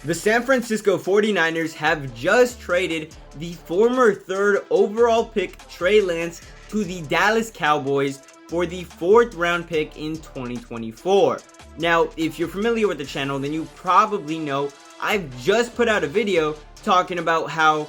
The San Francisco 49ers have just traded the former third overall pick Trey Lance to the Dallas Cowboys for the 4th round pick in 2024. Now, if you're familiar with the channel, then you probably know I've just put out a video talking about how,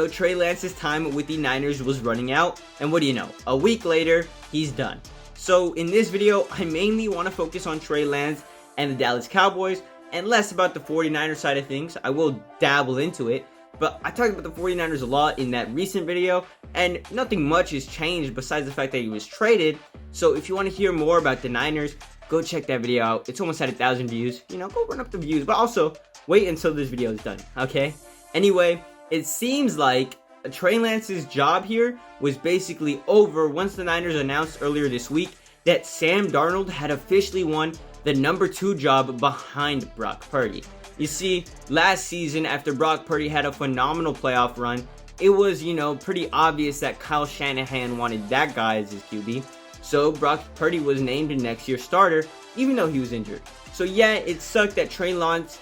Trey Lance's time with the Niners was running out, and what do you know? A week later, he's done. So in this video, I mainly want to focus on Trey Lance and the Dallas Cowboys, and less about the 49ers side of things. I will dabble into it, but I talked about the 49ers a lot in that recent video, and nothing much has changed besides the fact that he was traded. So if you want to hear more about the Niners, go check that video out. It's almost at 1,000 views. Go run up the views, but also wait until this video is done, okay? Anyway, it seems like Trey Lance's job here was basically over once the Niners announced earlier this week that Sam Darnold had officially won the number 2 job behind Brock Purdy. You see, last season after Brock Purdy had a phenomenal playoff run, it was, pretty obvious that Kyle Shanahan wanted that guy as his QB. So Brock Purdy was named next year's starter, even though he was injured. So yeah, it sucked that Trey Lance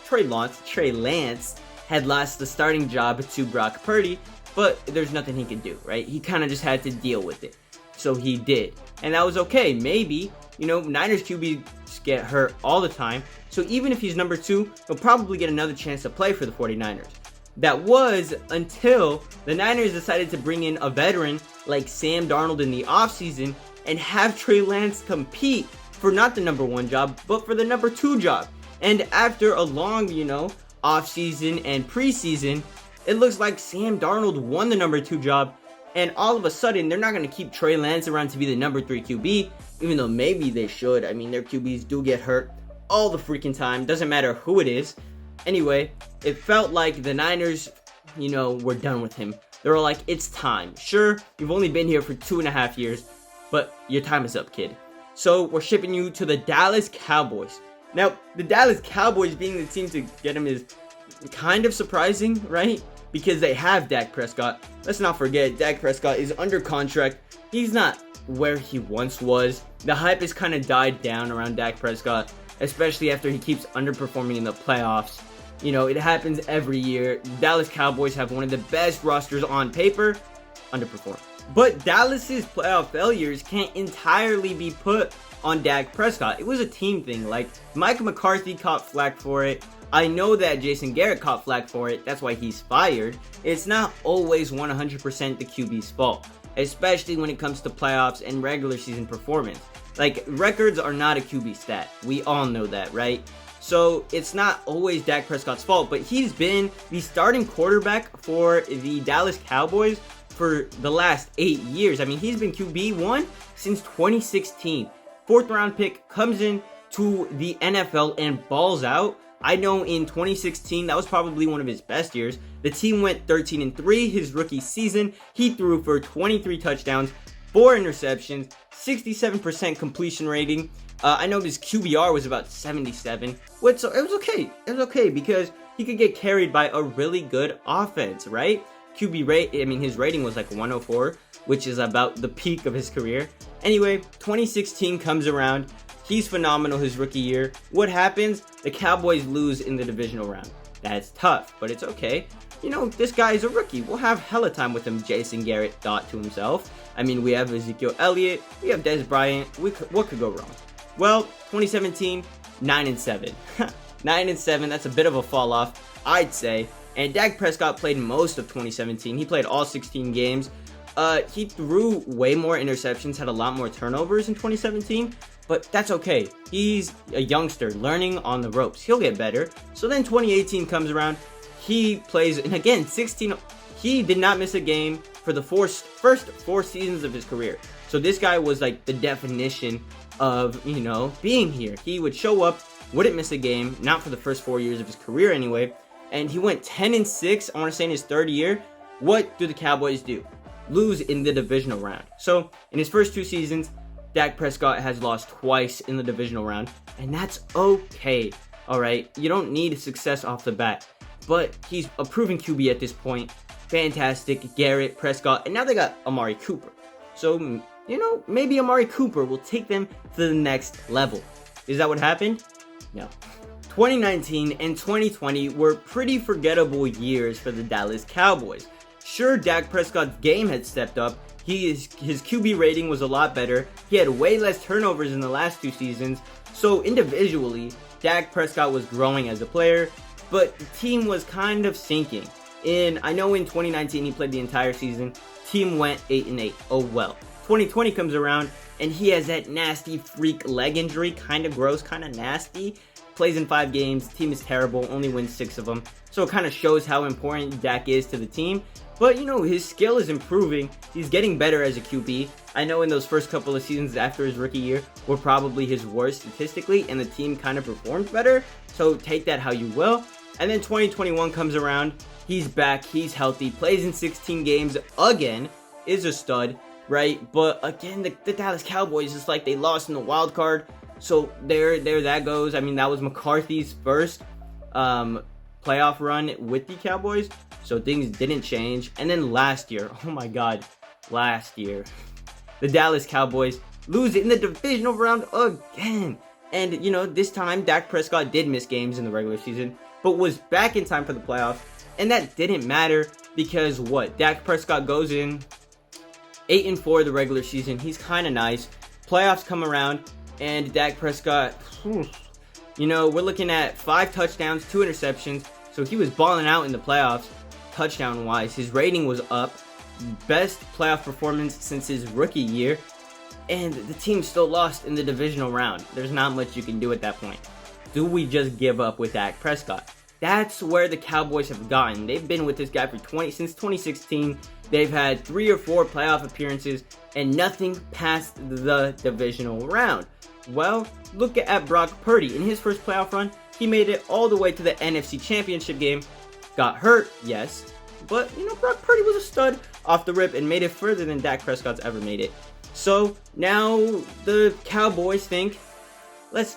had lost the starting job to Brock Purdy, but there's nothing he could do, right? He kind of just had to deal with it. So he did. And that was okay. Maybe, Niners QBs get hurt all the time. So even if he's number 2, he'll probably get another chance to play for the 49ers. That was until the Niners decided to bring in a veteran like Sam Darnold in the offseason and have Trey Lance compete for not the number 1 job, but for the number 2 job. And after a long, offseason and preseason, it looks like Sam Darnold won the number 2 job. And all of a sudden, they're not going to keep Trey Lance around to be the number 3 QB, even though maybe they should. I mean, their QBs do get hurt all the freaking time. Doesn't matter who it is. Anyway, it felt like the Niners, were done with him. They were like, it's time. Sure, you've only been here for 2.5 years, but your time is up, kid. So we're shipping you to the Dallas Cowboys. Now, the Dallas Cowboys being the team to get him is kind of surprising, right? Because they have Dak Prescott. Let's not forget, Dak Prescott is under contract. He's not where he once was. The hype has kind of died down around Dak Prescott, especially after he keeps underperforming in the playoffs. It happens every year. The Dallas Cowboys have one of the best rosters on paper, underperform. But Dallas's playoff failures can't entirely be put on Dak Prescott. It was a team thing. Like, Mike McCarthy caught flack for it. I know that Jason Garrett caught flack for it. That's why he's fired. It's not always 100% the QB's fault, especially when it comes to playoffs and regular season performance. Like, records are not a QB stat. We all know that, right? So it's not always Dak Prescott's fault, but he's been the starting quarterback for the Dallas Cowboys for the last 8 years. I mean, he's been QB1 since 2016. 4th round pick, comes in to the NFL and balls out. I know in 2016, that was probably one of his best years. The team went 13-3 his rookie season. He threw for 23 touchdowns, 4 interceptions, 67% completion rating. I know his QBR was about 77, which it was okay. It was okay because he could get carried by a really good offense, right? His rating was like 104, which is about the peak of his career. Anyway, 2016 comes around. He's phenomenal his rookie year. What happens? The Cowboys lose in the divisional round. That's tough, but it's okay. This guy is a rookie. We'll have hella time with him, Jason Garrett thought to himself. I mean, we have Ezekiel Elliott. We have Dez Bryant. What could go wrong? Well, 2017, 9-7. 9-7, that's a bit of a fall off, I'd say. And Dak Prescott played most of 2017. He played all 16 games. He threw way more interceptions, had a lot more turnovers in 2017, but that's okay. He's a youngster learning on the ropes. He'll get better. So then 2018 comes around. He plays, and again, 16. He did not miss a game for the first 4 seasons of his career. So this guy was like the definition of, being here. He would show up, wouldn't miss a game, not for the first 4 years of his career anyway. And he went 10-6, I want to say in his 3rd year. What do the Cowboys do? Lose in the divisional round. So in his first 2 seasons, Dak Prescott has lost twice in the divisional round, and that's okay. All right, you don't need success off the bat, but he's a proven QB at this point. Fantastic, Garrett, Prescott, and now they got Amari Cooper. So, maybe Amari Cooper will take them to the next level. Is that what happened? No. 2019 and 2020 were pretty forgettable years for the Dallas Cowboys. Sure, Dak Prescott's game had stepped up. His QB rating was a lot better. He had way less turnovers in the last 2 seasons. So individually, Dak Prescott was growing as a player, but the team was kind of sinking. I know in 2019 he played the entire season. Team went 8-8. Oh well. 2020 comes around and he has that nasty freak leg injury, kind of gross, kind of nasty. Plays in 5 games. Team is terrible. Only wins 6 of them. So it kind of shows how important Dak is to the team. But, you know, his skill is improving. He's getting better as a QB. I know in those first couple of seasons after his rookie year were probably his worst statistically, and the team kind of performed better. So take that how you will. And then 2021 comes around. He's back. He's healthy. Plays in 16 games again. Is a stud, right? But again, the Dallas Cowboys, it's like they lost in the wild card. So there that goes. I mean, that was McCarthy's first playoff run with the Cowboys. So things didn't change. And then last year, oh my God, last year, the Dallas Cowboys lose in the divisional round again. And, you know, this time Dak Prescott did miss games in the regular season, but was back in time for the playoffs. And that didn't matter because what? Dak Prescott goes in 8-4 the regular season. He's kind of nice. Playoffs come around and Dak Prescott, you know, we're looking at 5 touchdowns, 2 interceptions. So he was balling out in the playoffs. Touchdown-wise, his rating was up. Best playoff performance since his rookie year. And the team still lost in the divisional round. There's not much you can do at that point. Do we just give up with Dak Prescott? That's where the Cowboys have gotten. They've been with this guy since 2016. They've had 3 or 4 playoff appearances and nothing past the divisional round. Well, look at Brock Purdy. In his first playoff run, he made it all the way to the NFC Championship game. Got hurt, yes, but, you know, Brock Purdy was a stud off the rip and made it further than Dak Prescott's ever made it. So now the Cowboys think, let's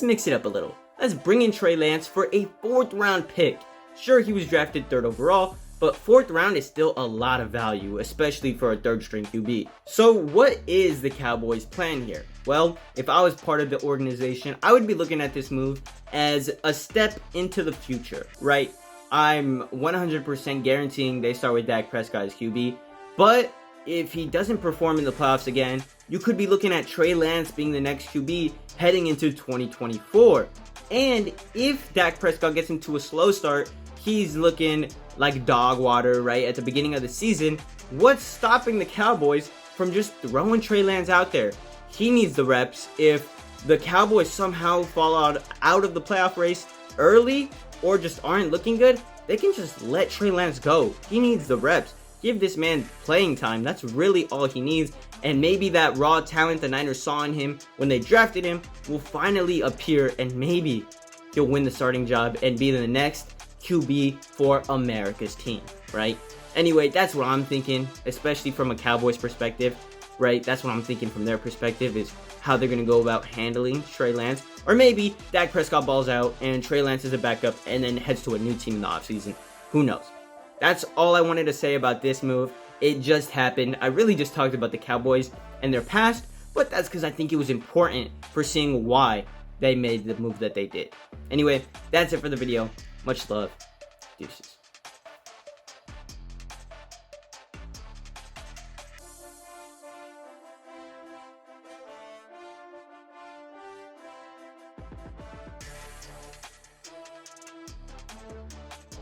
mix it up a little. Let's bring in Trey Lance for a 4th round pick. Sure, he was drafted 3rd overall, but 4th round is still a lot of value, especially for a 3rd string QB. So what is the Cowboys' plan here? Well, if I was part of the organization, I would be looking at this move as a step into the future, right? I'm 100% guaranteeing they start with Dak Prescott as QB, but if he doesn't perform in the playoffs again, you could be looking at Trey Lance being the next QB heading into 2024. And if Dak Prescott gets into a slow start, he's looking like dog water, right, at the beginning of the season. What's stopping the Cowboys from just throwing Trey Lance out there? He needs the reps. If the Cowboys somehow fall out of the playoff race early or just aren't looking good, they can just let Trey Lance go. He needs the reps. Give this man playing time. That's really all he needs. And maybe that raw talent the Niners saw in him when they drafted him will finally appear, and maybe he'll win the starting job and be the next QB for America's team, right? Anyway, that's what I'm thinking, especially from a Cowboys perspective, right? That's what I'm thinking from their perspective, is how they're going to go about handling Trey Lance. Or maybe Dak Prescott balls out and Trey Lance is a backup and then heads to a new team in the offseason. Who knows? That's all I wanted to say about this move. It just happened. I really just talked about the Cowboys and their past, but that's because I think it was important for seeing why they made the move that they did. Anyway, that's it for the video. Much love. Deuces.